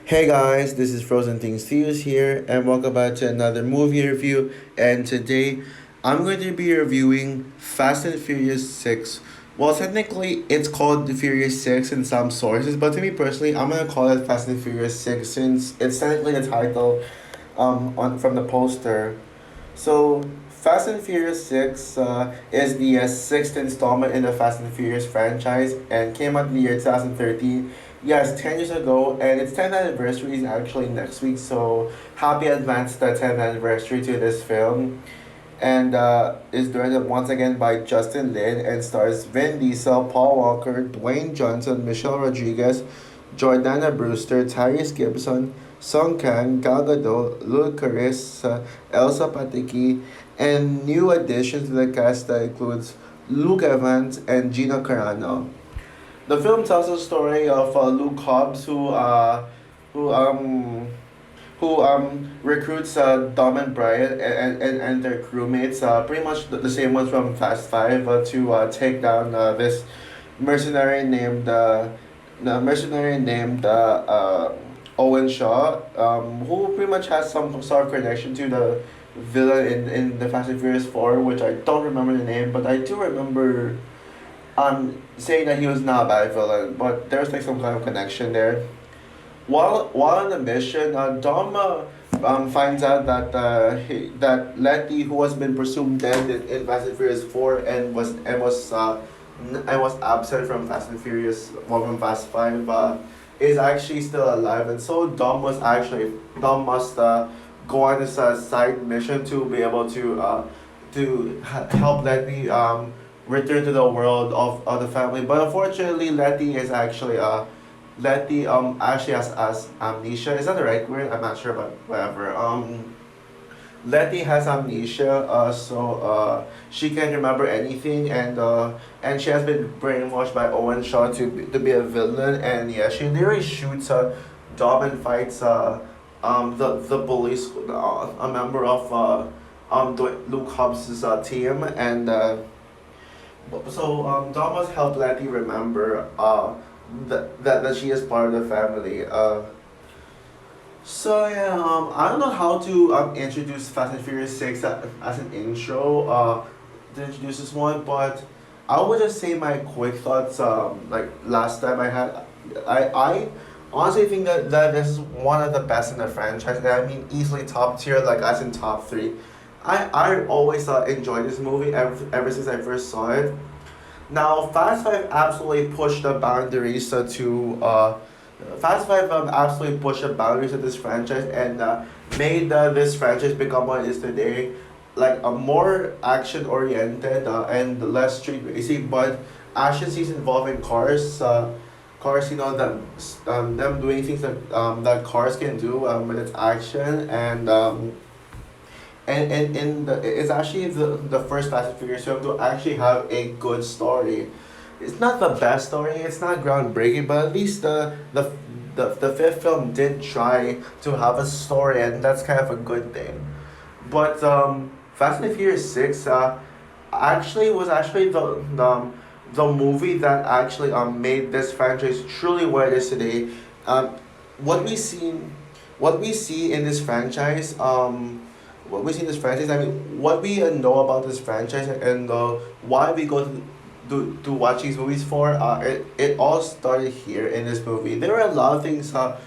Hey guys, this is Frozen Things Theos here, and welcome back to another movie review. And today, I'm going to be reviewing Fast and Furious 6. Well, technically, it's called The Furious 6 in some sources, but to me personally, I'm going to call it Fast and Furious 6 since it's technically the title from the poster. So, Fast and Furious 6 is the sixth installment in the Fast and Furious franchise and came out in the year 2013. Yes, 10 years ago, and its 10th anniversary is actually next week, so happy advance the 10th anniversary to this film. And is directed once again by Justin Lin and stars Vin Diesel, Paul Walker, Dwayne Johnson, Michelle Rodriguez, Jordana Brewster, Tyrese Gibson, Song Kang, Gal Gadot, Ludacris, Elsa Pataki, and new additions to the cast that includes Luke Evans and Gina Carano. The film tells the story of Luke Hobbs, who um who recruits Dom and Brian and their crewmates, pretty much the same ones from Fast Five, to take down this mercenary named the mercenary named Owen Shaw, who pretty much has some sort of connection to the villain in the Fast and Furious 4, which I don't remember the name, but I do remember saying that he was not a bad villain, but there's like some kind of connection there. While on the mission, Dom finds out that that Letty, who has been presumed dead in Fast and Furious 4 and was absent from Fast and Furious, well, from Fast 5, is actually still alive, and so Dom must go on this side mission to be able to help Letty return to the world of the family. But unfortunately, Letty actually has amnesia. Is that the right word? I'm not sure, but whatever. Letty has amnesia, so she can't remember anything, and she has been brainwashed by Owen Shaw to be a villain, and yeah, she literally shoots Dom and fights the police, a member of Luke Hobbs' team, and so Dom must help Letty remember that she is part of the family. So yeah, I don't know how to introduce Fast and Furious 6 as an intro to introduce this one, but I would just say my quick thoughts. Like last time I honestly think that this is one of the best in the franchise. And I mean easily top tier, like as in top three. I always enjoyed this movie ever since I first saw it. Now, Fast Five absolutely pushed the boundaries to Fast Five absolutely pushed the boundaries of this franchise and made this franchise become what it is today, like a more action oriented and less street racing, but action scenes involving cars. Cars, them doing things that cars can do with its action and it's actually the first Fast and Furious film to actually have a good story. It's not the best story. It's not groundbreaking, but at least the fifth film did try to have a story, and that's kind of a good thing. But Fast and Furious 6 actually was actually the movie that actually made this franchise truly what it is today. Um, what we see what we see in this franchise what we see in this franchise, I mean, what we know about this franchise and why we go to watch these movies for, it all started here in this movie. There were a lot of things I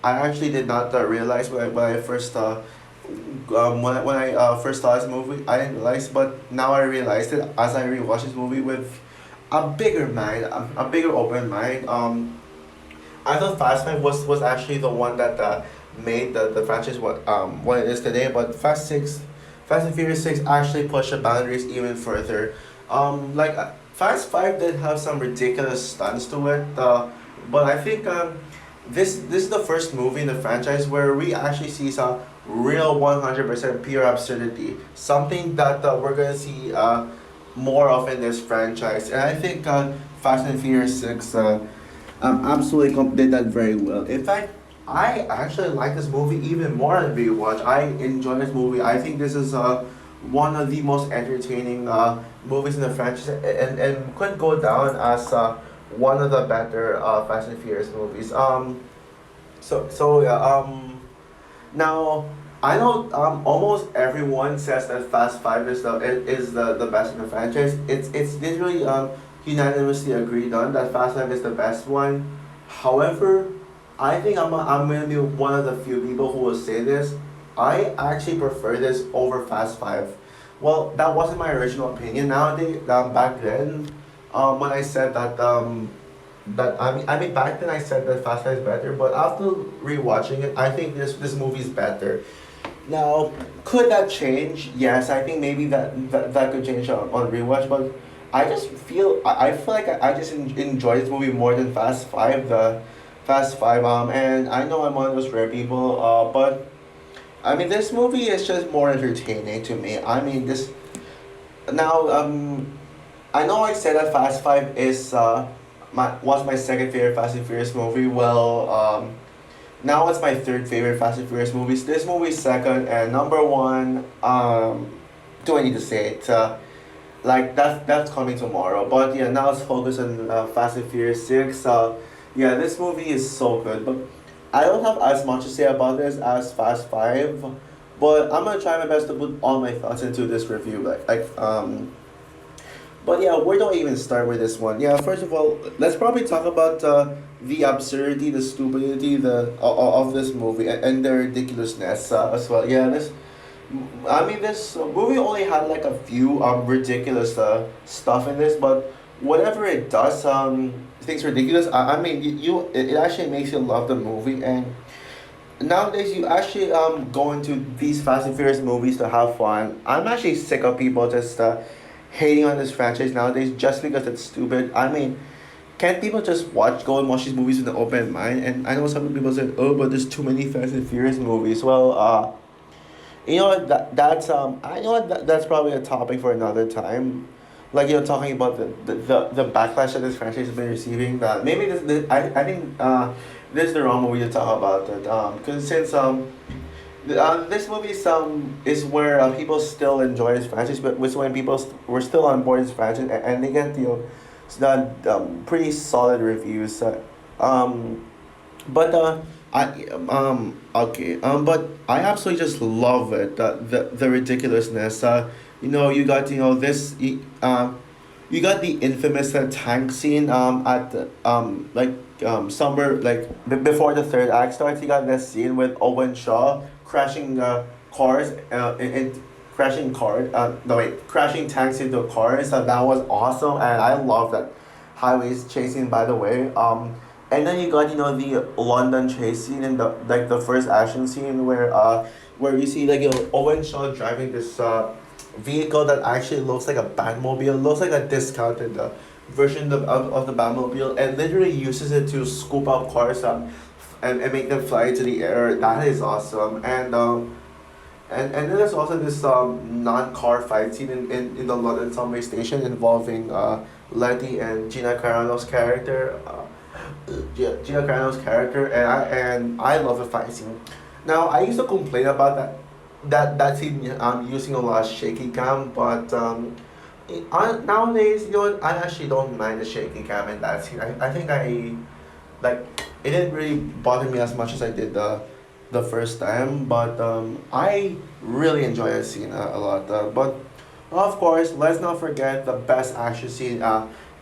actually did not realize when I first when I first saw this movie. I didn't realize, but now I realized it as I rewatched this movie with a bigger mind, a bigger open mind. I thought Fast Five was actually the one that made the franchise what it is today, but Fast and Furious 6 actually pushed the boundaries even further. Fast Five did have some ridiculous stunts to it, but I think this is the first movie in the franchise where we actually see some real 100% pure absurdity, something that we're gonna see more of in this franchise, and I think Fast and Furious 6 absolutely did that very well. In fact, I actually like this movie even more than rewatch. I enjoy this movie. I think this is one of the most entertaining movies in the franchise, and could go down as one of the better Fast and Furious movies. So yeah. Now I know almost everyone says that Fast Five is the best in the franchise. It's literally unanimously agreed on that Fast Five is the best one. However, I think I'm gonna be one of the few people who will say this. I actually prefer this over Fast Five. Well, that wasn't my original opinion. Nowadays, back then, when I said that back then I said that Fast Five is better, but after rewatching it, I think this movie is better. Now, could that change? Yes, I think maybe that could change on rewatch, but I feel like I just enjoy this movie more than Fast Five, the Fast Five. And I know I'm one of those rare people. But I mean, this movie is just more entertaining to me. I mean, this now I know I said that Fast Five is my was my second favorite Fast and Furious movie. Well, now it's my third favorite Fast and Furious movies. This movie's second, and number one. Do I need to say it? Like that's coming tomorrow. But yeah, now let's focus on Fast and Furious Six. Yeah, this movie is so good, but I don't have as much to say about this as Fast Five. But I'm gonna try my best to put all my thoughts into this review. But yeah, where do I even start with this one? Yeah, first of all, let's probably talk about the absurdity, the stupidity, of this movie, and the ridiculousness as well. Yeah, I mean, this movie only had like a few ridiculous stuff in this, but whatever it does, things ridiculous. I mean, it actually makes you love the movie, and nowadays you actually go into these Fast and Furious movies to have fun. I'm actually sick of people just hating on this franchise nowadays just because it's stupid. I mean, can't people just go and watch these movies with an open mind? And I know some people say, oh, but there's too many Fast and Furious movies. Well, you know what? That's I know what that's probably a topic for another time. Like talking about the backlash that this franchise has been receiving. That maybe I think this is the wrong movie to talk about it. Because since this movie is where people still enjoy this franchise, but was when were still on board this franchise, and they get pretty solid reviews. But I okay but I absolutely just love it, the ridiculousness. You got you got the infamous tank scene at the, somewhere like before the third act starts. You got this scene with Owen Shaw crashing cars crashing no wait crashing tanks into cars. That was awesome, and I love that highways chasing, by the way. And then you got the London chase scene in the first action scene where you see Owen Shaw driving this vehicle that actually looks like a Batmobile, looks like a discounted version of the Batmobile, and literally uses it to scoop up cars and make them fly into the air. That is awesome. And then there's also this non-car fight scene in the London subway station involving Letty and Gina Carano's character. Gina Carano's character, and I love the fight scene. Now I used to complain about that scene using a lot of shaky cam, but nowadays I actually don't mind the shaky cam in that scene. I think like it didn't really bother me as much as I did the first time, but I really enjoy that scene a lot. But of course, let's not forget the best action scene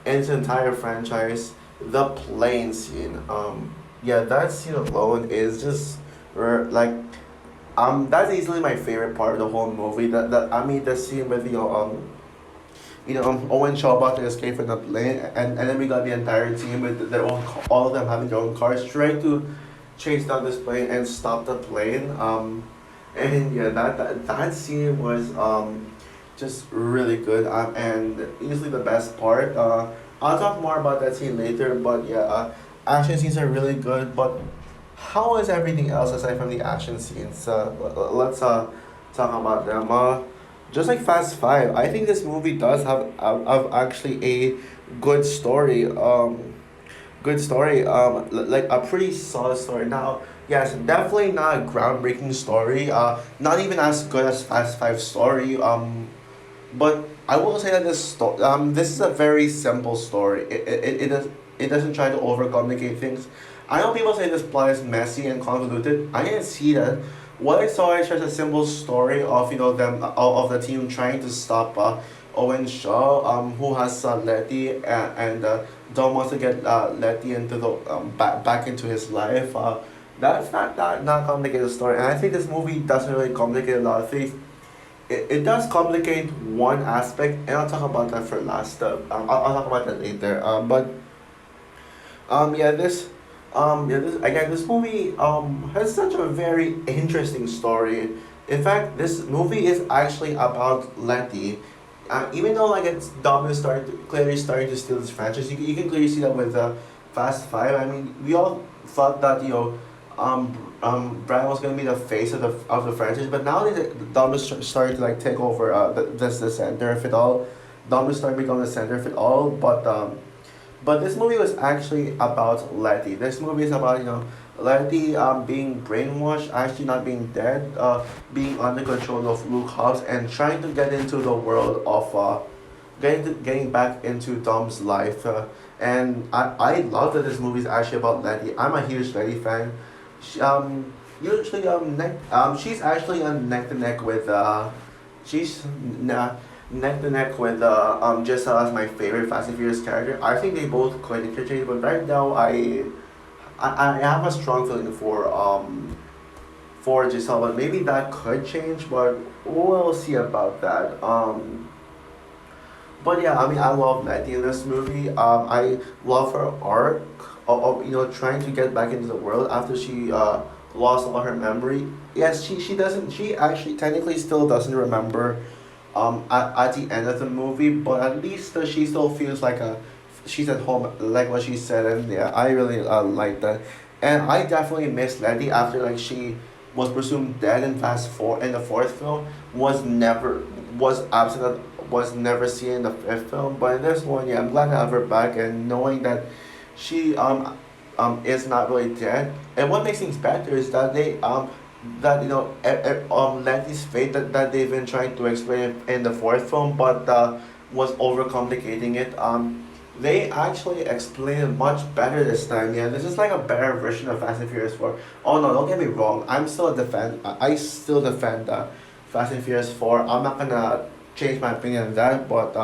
in the entire franchise, the plane scene. Yeah, that scene alone is just like that's easily my favorite part of the whole movie. That I mean, the scene with Owen Shaw about to escape from the plane, and then we got the entire team with their own, all of them having their own cars, trying to chase down this plane and stop the plane. And yeah, that scene was just really good. And easily the best part. I'll talk more about that scene later, but yeah, action scenes are really good. But how is everything else aside from the action scenes? Let's talk about them. Just like Fast Five, I think this movie does have actually a good story. Good story. Like a pretty solid story. Now, yes, definitely not a groundbreaking story. Not even as good as Fast Five story. But I will say that this is a very simple story. It doesn't try to overcomplicate things. I know people say this plot is messy and convoluted. I didn't see that. What I saw is just a simple story of them of the team trying to stop Owen Shaw, who has Letty, and Dom wants to get Letty into the back into his life. That's not complicated story, and I think this movie doesn't really complicate a lot of things. It does complicate one aspect, and I'll talk about that for last. I'll talk about that later. But yeah, this again, this movie has such a very interesting story. In fact, this movie is actually about Letty. Even though like it's Dom is clearly starting to steal this franchise, you can clearly see that with Fast Five. I mean, we all thought that Brian was gonna be the face of the franchise, but now that Dom is starting to like take over the center of it all. Dom is starting to become the center of it all, but this movie was actually about Letty. This movie is about Letty being brainwashed, actually not being dead, being under control of Luke Hobbs, and trying to get into the world of getting back into Dom's life. And I love that this movie is actually about Letty. I'm a huge Letty fan. She, usually she's actually on neck to neck with she's neck to neck with Jessa as my favorite Fast and Furious character. I think they both quite interchangeable, but right now I have a strong feeling for Giselle, but maybe that could change, but we'll see about that. But yeah, I mean, I love Letty in this movie. I love her arc of trying to get back into the world after she lost all her memory. Yes, she doesn't. She actually technically still doesn't remember at the end of the movie, but at least she still feels like she's at home, like what she said, and yeah, I really like that. And I definitely miss Letty after like she was presumed dead in Fast Four in the fourth film, was absent was never seen in the fifth film, but in this one, yeah, I'm glad to have her back and knowing that she is not really dead. And what makes things better is that they that Letty's fate that they've been trying to explain in the fourth film, but was overcomplicating it. They actually explain it much better this time. Yeah, this is like a better version of Fast and Furious 4. Oh no, don't get me wrong. I still defend Fast and Furious 4. I'm not gonna change my opinion on that, but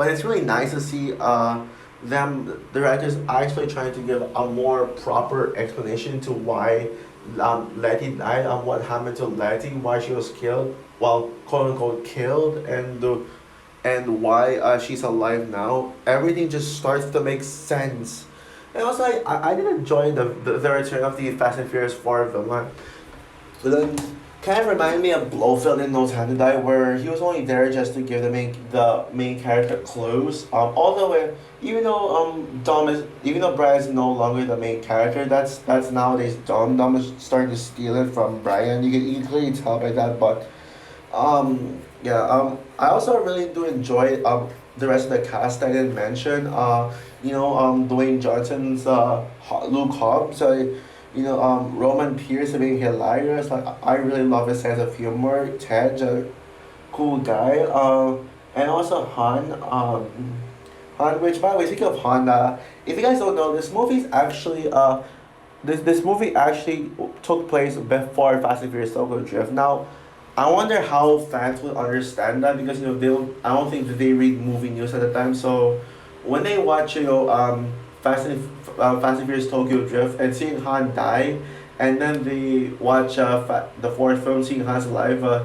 it's really nice to see the writers actually trying to give a more proper explanation to why Letty died and what happened to Letty, why she was killed, well, quote unquote killed, and why she's alive now. Everything just starts to make sense. And also, I did enjoy the return of the Fast and Furious 4 villain. But then, kind of remind me of Blofeld in No Time to Die, where he was only there just to give the main character clues. Although even though Brian is no longer the main character, that's nowadays Dom. Dom is starting to steal it from Brian. You can clearly tell by that, but yeah. I also really do enjoy the rest of the cast I didn't mention. Dwayne Johnson's Luke Hobbs. Roman Pierce being hilarious. Like I really love his sense of humor. Ted, a cool guy. And also Han. Han, which by the way, speaking of Han, if you guys don't know, this movie actually took place before Fast and Furious Tokyo Drift. Now, I wonder how fans will understand that because they don't. I don't think that they read movie news at the time. So when they watch Fast and Furious Tokyo Drift and seeing Han die, and then they watch the fourth film seeing Han's alive. I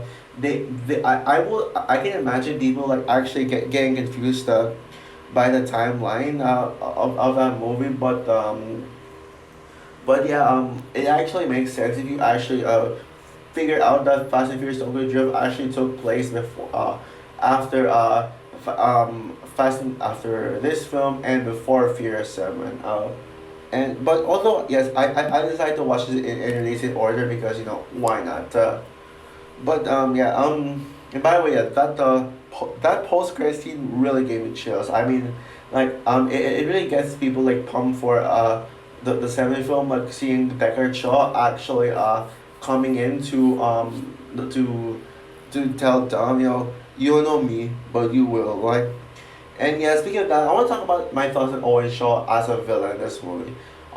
can imagine people like actually getting confused by the timeline of that movie, but yeah, it actually makes sense if you actually figure out that Fast and Furious Tokyo Drift actually took place before after after this film and before Furious 7. And but although yes, I decided to watch it in release order because why not? But yeah, and by the way, yeah, that post credit scene really gave me chills. I mean, like it really gets people like pumped for the seventh film, like seeing Deckard Shaw actually coming in to tell Dom, you don't know me, but you will. And yeah, speaking of that, I want to talk about my thoughts on Owen Shaw as a villain in this movie.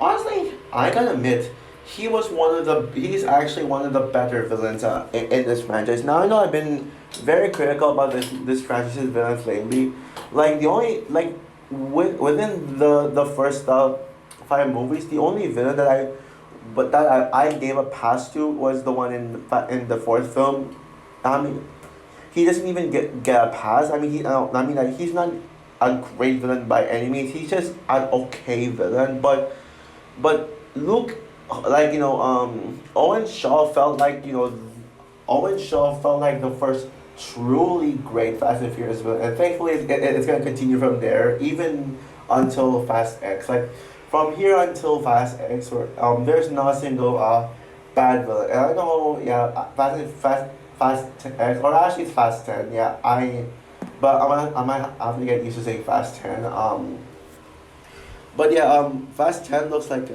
honestly, I gotta admit, he's actually one of the better villains in this franchise. Now I know I've been very critical about this franchise's villains lately. Like the only like within the first five movies, the only villain that I gave a pass to was the one in the fourth film. I mean, he doesn't even get a pass. I mean, like, he's not a great villain by any means. He's just an okay villain. But Luke, like Owen Shaw felt like Owen Shaw felt like the first truly great Fast and Furious villain, and thankfully it's gonna continue from there, even until Fast X. Like from here until Fast X, where there's not a single bad villain. And I know, yeah, Fast X, or actually it's Fast 10. Yeah, but I might have to get used to saying Fast 10. But yeah, Fast 10 looks like,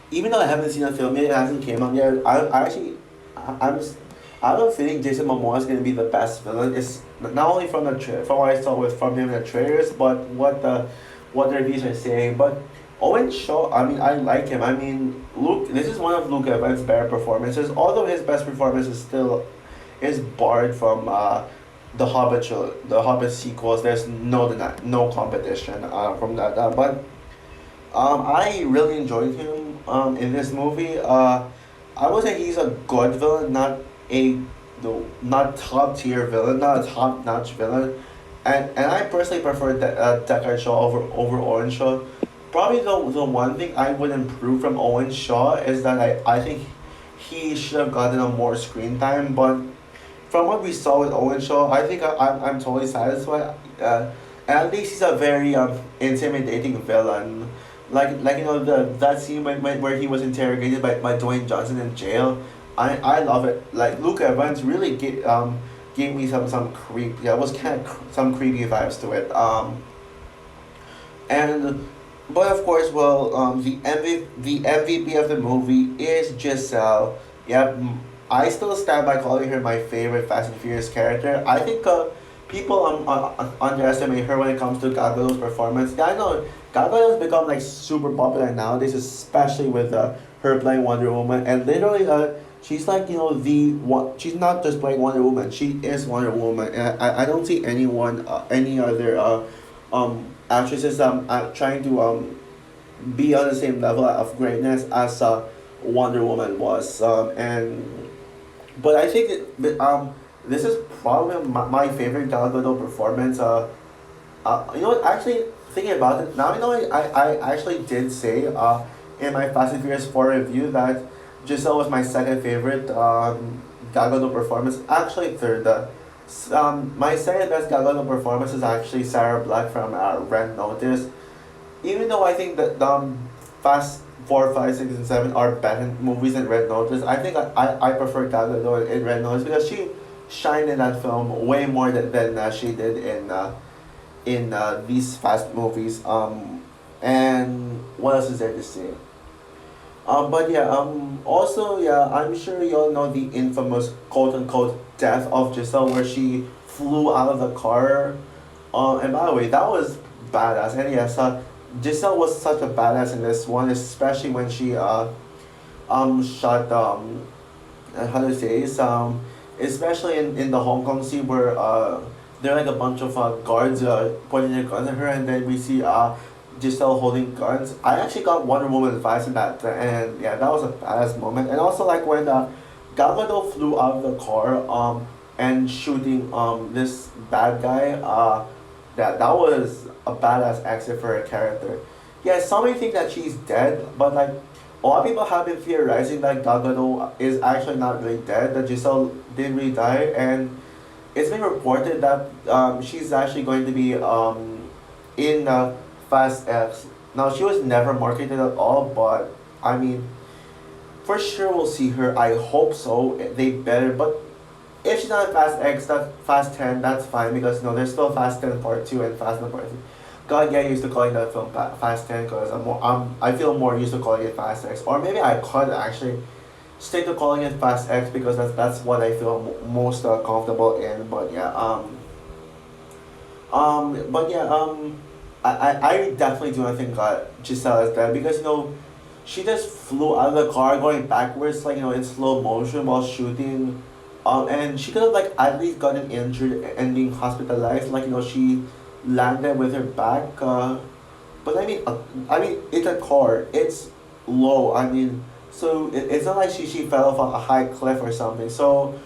even though I haven't seen the film yet, it hasn't came out yet. I actually, I'm, s- I have a feeling Jason Momoa is gonna be the best villain. It's not only from from what I saw from him in the trailers, but what the reviews are saying. But Owen Shaw, I mean, I like him. I mean, Luke. This is one of Luke Evans' better performances. Although his best performance is barred from the Hobbit sequels. There's no competition from that. But I really enjoyed him in this movie. I would say he's a good villain, a not top tier villain, not a top notch villain, and I personally prefer Deckard Shaw over Owen Shaw. Probably the one thing I would improve from Owen Shaw is that I think he should have gotten a more screen time, but from what we saw with Owen Shaw, I think I'm totally satisfied. And at least he's a very intimidating villain. Like that scene where he was interrogated by Dwayne Johnson in jail. I love it. Like Luke Evans really gave me some creep. Yeah, it was kind of some creepy vibes to it. And but of course, well, the MVP of the movie is Giselle. Yep, I still stand by calling her my favorite Fast and Furious character. I think people underestimate her when it comes to Gal Gadot's performance. Yeah, I know Gal Gadot's become like super popular nowadays, especially with her playing Wonder Woman, and literally she's like the one. She's not just playing Wonder Woman. She is Wonder Woman, and I don't see any other actresses trying to be on the same level of greatness as Wonder Woman was. And but I think this is probably my favorite Gal Gadot performance. You know what? Actually, thinking about it now, I actually did say in my Fast and Furious 4 review that Giselle was my second favorite Gal Gadot performance. Actually, third. My second best Gal Gadot performance is actually Sarah Black from Red Notice. Even though I think that Fast 4, 5, 6, and 7 are better movies than Red Notice, I think I prefer Gal Gadot in Red Notice because she shined in that film way more than she did in these Fast movies. And what else is there to say? But yeah, also, yeah, I'm sure you all know the infamous quote unquote death of Giselle where she flew out of the car. And by the way, that was badass. And yes, Giselle was such a badass in this one, especially when she shot how to say is especially in the Hong Kong scene where there are like a bunch of guards pointing their guns at her, and then we see Giselle holding guns. I actually got Wonder Woman vibes in that, and yeah, that was a badass moment. And also like when Gal Gadot flew out of the car and shooting this bad guy that was a badass exit for her character. Yeah, some may think that she's dead, but like a lot of people have been theorizing that Gal Gadot is actually not really dead. That Giselle didn't really die, and it's been reported that she's actually going to be in Fast X. Now she was never marketed at all, but I mean, for sure we'll see her. I hope so. They better, but if she's not in Fast X, that Fast 10, that's fine because no, there's still Fast 10 Part 2 and Fast 10 Part 3. God get used to calling that film Fast 10 because I feel more used to calling it Fast X. Or maybe I could actually stick to calling it Fast X because that's what I feel most comfortable in. But yeah, but yeah, I definitely do not think Giselle is dead because she just flew out of the car going backwards, like, in slow motion while shooting. And she could have, like, at least gotten injured and being hospitalized. Like, she landed with her back. But I mean, it's a car. It's low. I mean, so it's not like she fell off a high cliff or something. So,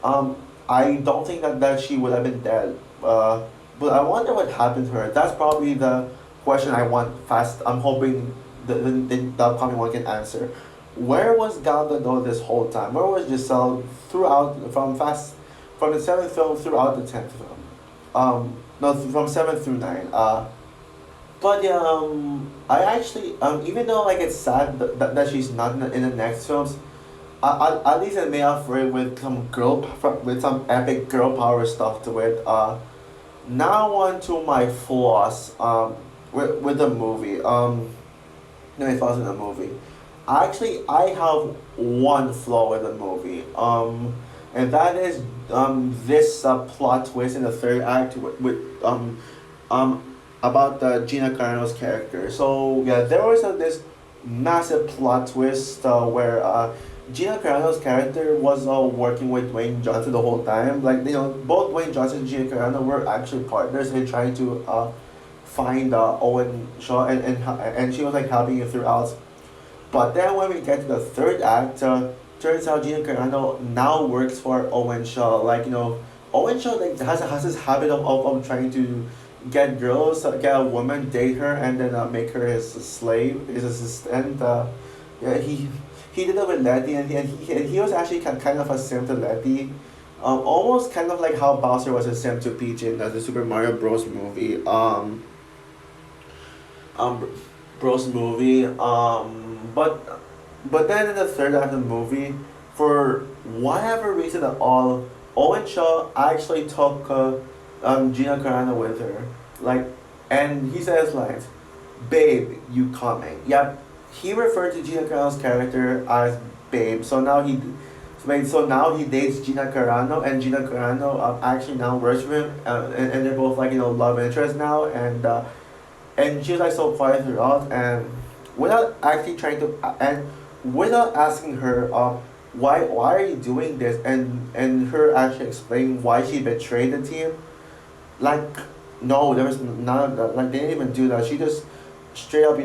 um, I don't think that she would have been dead. But I wonder what happened to her. That's probably the question I want fast. I'm hoping the upcoming one can answer. Where was Gal Gadot this whole time? Where was Giselle throughout from the seventh film throughout the 10th film? No, from seven through nine. But yeah, I actually even though like it's sad that she's not in the next films, at least it made up for it with with some epic girl power stuff to it. Now on to my flaws. With the movie. My flaws in the movie. Actually, I have one flaw with the movie. And that is this plot twist in the third act about Gina Carano's character. So yeah, there was this massive plot twist where Gina Carano's character was working with Dwayne Johnson the whole time. Like both Dwayne Johnson and Gina Carano were actually partners in trying to find Owen Shaw, and she was like helping him throughout. But then when we get to the third act, turns out Gina Carano now works for Owen Shaw. Like Owen Shaw like has this habit of trying to get girls, get a woman, date her, and then make her his slave, his assistant. Yeah, he did it with Letty, and he was actually kind of a simp to Letty. Almost kind of like how Bowser was a simp to Peach in the Super Mario Bros. Movie. Um, Bros. Movie. But then in the third act of the movie, for whatever reason at all, Owen Shaw actually took Gina Carano with her. Like, and he says like, "Babe, you coming?" Yep, he referred to Gina Carano's character as Babe. So now he dates Gina Carano, and Gina Carano actually now works for him, and they're both like love interest now, and she's like so quiet throughout, and without actually trying to and without asking her why are you doing this, and her actually explaining why she betrayed the team. Like, no, there was none of that. Like, they didn't even do that. She just straight up,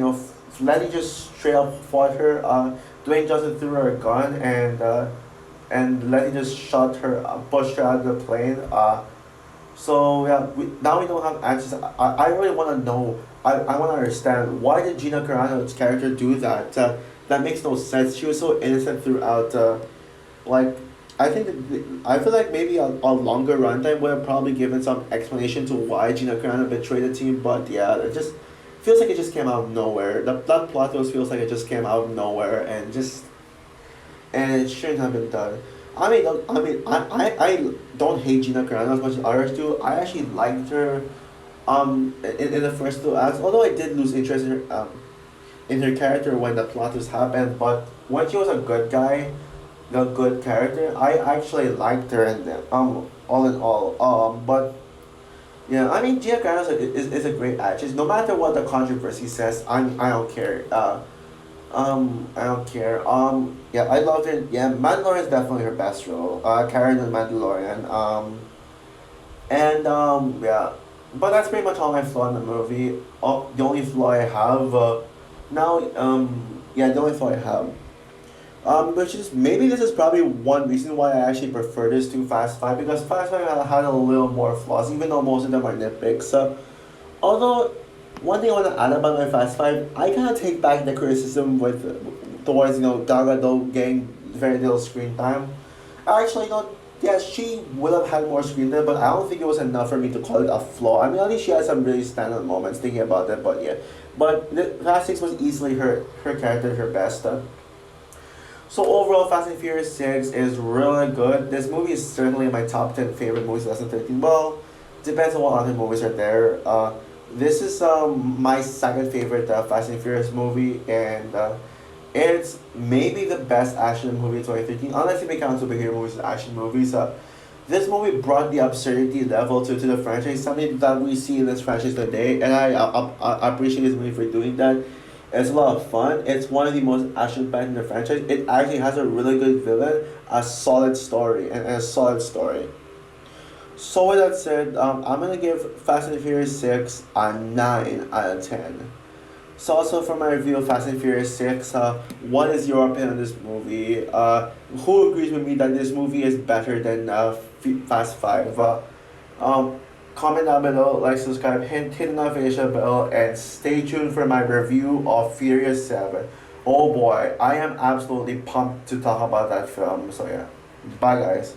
Letty just straight up fought her. Dwayne Johnson threw her a gun, and Letty just shot her, pushed her out of the plane. So yeah, now we don't have answers. I really want to know. I want to understand why did Gina Carano's character do that? That makes no sense. She was so innocent throughout. Like, I feel like maybe a longer runtime would have probably given some explanation to why Gina Carano betrayed the team. But yeah, it just feels like it just came out of nowhere. That plot twist feels like it just came out of nowhere, and it shouldn't have been done. I don't hate Gina Carano as much as others do. I actually liked her in the first two acts, although I did lose interest in her character when the plot twist happened. But when she was a good guy, a good character, I actually liked her and all in all. But yeah, I mean Gina Carano is a great actress. No matter what the controversy says, I don't care. I don't care. Yeah, I loved it. Yeah, Mandalorian is definitely her best role. Karen the Mandalorian. Yeah, but that's pretty much all my flaw in the movie. The only flaw I have yeah, the only flaw I have. Which is maybe this is probably one reason why I actually prefer this to Fast Five, because Fast Five had a little more flaws, even though most of them are nitpicks. Although one thing I want to add about my Fast Five, I kind of take back the criticism towards Gal Gadot getting very little screen time. Actually, yes, she would have had more screen time, but I don't think it was enough for me to call it a flaw. I mean, at least she had some really standout moments thinking about that, but yeah. But the Fast Six was easily her character, her best. So overall, Fast and Furious 6 is really good. This movie is certainly my top 10 favorite movies of 2013. Well, depends on what other movies are there. This is my second favorite Fast and Furious movie, and it's maybe the best action movie of 2013, unless you may count superhero movies as action movies. This movie brought the absurdity level to the franchise, something that we see in this franchise today, and I appreciate this movie for doing that. It's a lot of fun. It's one of the most action-packed in the franchise. It actually has a really good villain, a solid story, and a solid story. So with that said, I'm gonna give Fast and Furious 6 a 9 out of 10. So also for my review of Fast and Furious 6, what is your opinion on this movie? Who agrees with me that this movie is better than Fast 5? Um, Comment down below, like, subscribe, hit the notification bell, and stay tuned for my review of Furious 7. Oh boy, I am absolutely pumped to talk about that film. So yeah, bye guys.